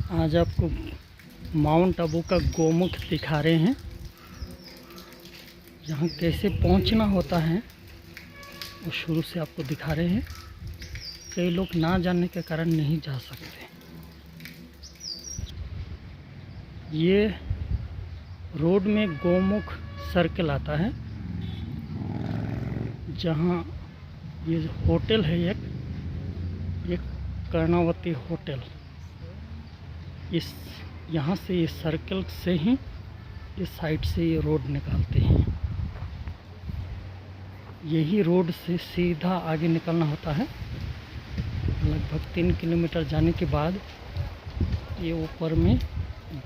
आज आपको माउंट आबू का गोमुख दिखा रहे हैं। यहाँ कैसे पहुँचना होता है वो शुरू से आपको दिखा रहे हैं। कई लोग ना जानने के कारण नहीं जा सकते। ये रोड में गोमुख सर्कल आता है, जहाँ ये होटल है एक कर्णावती होटल। इस यहाँ से इस सर्कल से ही इस साइड से ये रोड निकालते हैं। यही रोड से सीधा आगे निकलना होता है। लगभग 3 किलोमीटर जाने के बाद ये ऊपर में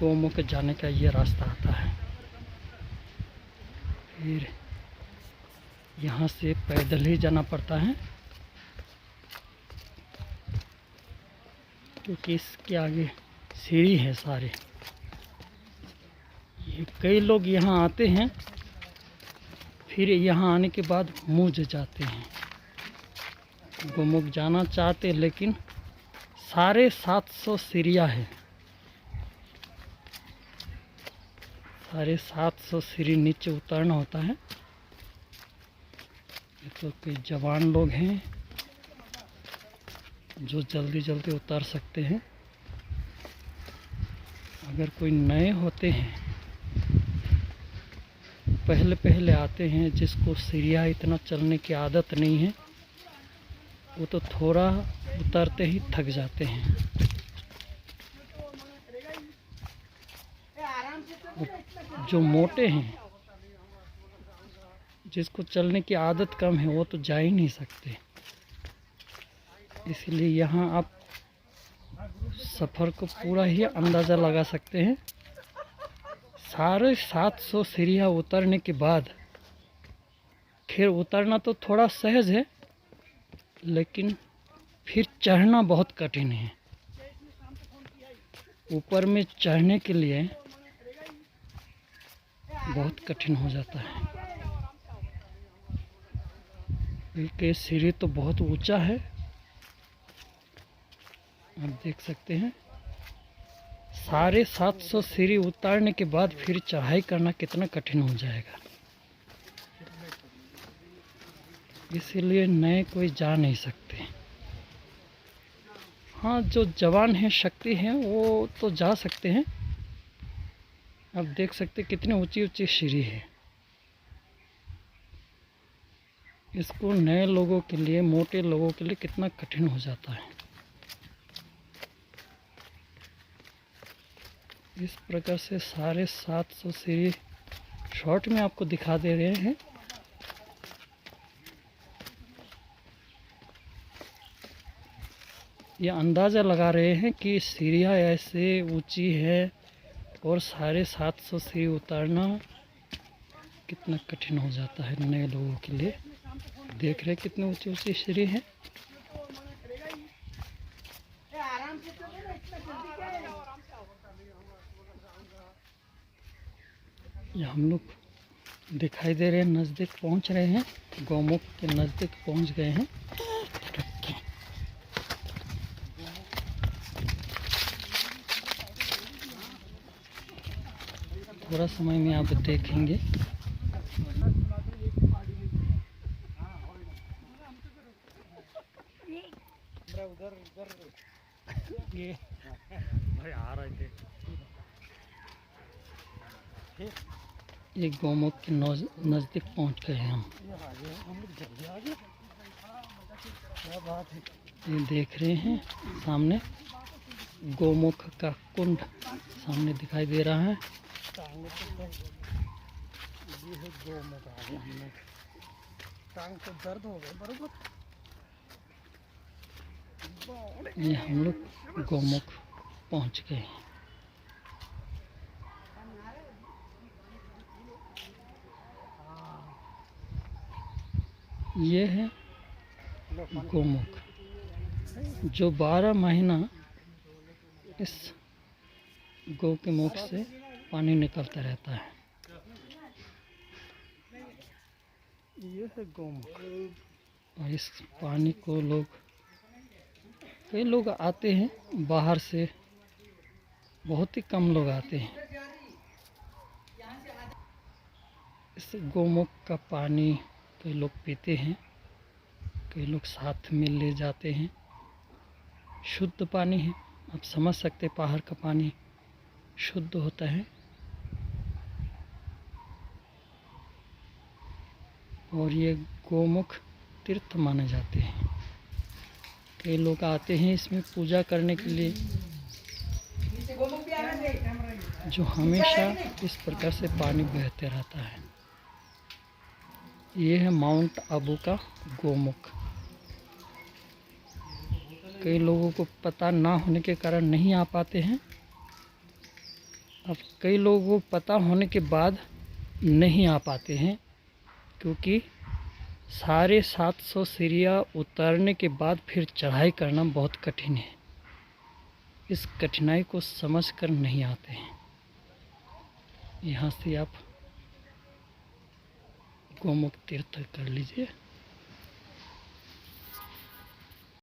गोमुख जाने का ये रास्ता आता है। फिर यहाँ से पैदल ही जाना पड़ता है, क्योंकि इसके आगे सीढ़ी है सारे। ये कई लोग यहाँ आते हैं, फिर यहाँ आने के बाद मूझ जाते हैं। गोमुख जाना चाहते, लेकिन 750 सीढ़ियाँ है। 750 सीढ़ी नीचे उतरना होता है। तो कई जवान लोग हैं जो जल्दी जल्दी उतर सकते हैं। अगर कोई नए होते हैं, पहले पहले आते हैं, जिसको सीढ़ियाँ इतना चलने की आदत नहीं है, वो तो थोड़ा उतरते ही थक जाते हैं। जो मोटे हैं, जिसको चलने की आदत कम है, वो तो जा ही नहीं सकते। इसलिए यहाँ आप सफ़र को पूरा ही अंदाज़ा लगा सकते हैं। 750 सीढ़ियाँ उतरने के बाद फिर उतरना तो थोड़ा सहज है, लेकिन फिर चढ़ना बहुत कठिन है। ऊपर में चढ़ने के लिए बहुत कठिन हो जाता है, क्योंकि सीढ़ी तो बहुत ऊंचा है। आप देख सकते हैं 750 सीढ़ी उतारने के बाद फिर चढ़ाई करना कितना कठिन हो जाएगा। इसीलिए नए कोई जा नहीं सकते। हाँ, जो जवान हैं, शक्ति हैं, वो तो जा सकते हैं। आप देख सकते कितनी ऊंची ऊंची सीढ़ी है। इसको नए लोगों के लिए, मोटे लोगों के लिए कितना कठिन हो जाता है। इस प्रकार से 750 सीढ़ी शॉर्ट में आपको दिखा दे रहे हैं। ये अंदाज़ा लगा रहे हैं कि सीढ़ियाँ ऐसे ऊंची है और 750 सीढ़ी उतारना कितना कठिन हो जाता है नए लोगों के लिए। देख रहे कितनी ऊंची ऊंची सीढ़ी है। ये हम लोग दिखाई दे रहे हैं, नज़दीक पहुंच रहे हैं। गोमुख के नज़दीक पहुंच गए हैं। थोड़ा समय में आप देखेंगे। ये भाई आ रहे थे। ये गोमुख के नज़दीक पहुंच गए हम। ये देख रहे हैं सामने गोमुख का कुंड सामने दिखाई दे रहा है। ये है गोमुख। आगे हम लोग टांग को दर्द हो गया बरोबर। ये हम लोग गोमुख पहुंच गए। ये है गोमुख, जो 12 महीना इस गौ के मुख से पानी निकलता रहता है। ये है गोमुख, और इस पानी को कई लोग आते हैं बाहर से बहुत ही कम लोग आते हैं। इस गोमुख का पानी कई लोग पीते हैं, कई लोग साथ में ले जाते हैं। शुद्ध पानी है, आप समझ सकते हैं पहाड़ का पानी शुद्ध होता है। और ये गोमुख तीर्थ माने जाते हैं। कई लोग आते हैं इसमें पूजा करने के लिए, जो हमेशा इस प्रकार से पानी बहते रहता है। ये है माउंट आबू का गोमुख। कई लोगों को पता ना होने के कारण नहीं आ पाते हैं। अब कई लोगों को पता होने के बाद नहीं आ पाते हैं, क्योंकि सारे 700 सीढ़ियाँ उतरने के बाद फिर चढ़ाई करना बहुत कठिन है। इस कठिनाई को समझकर नहीं आते हैं। यहाँ से आप गोमुख तीर्थ कर लीजिए।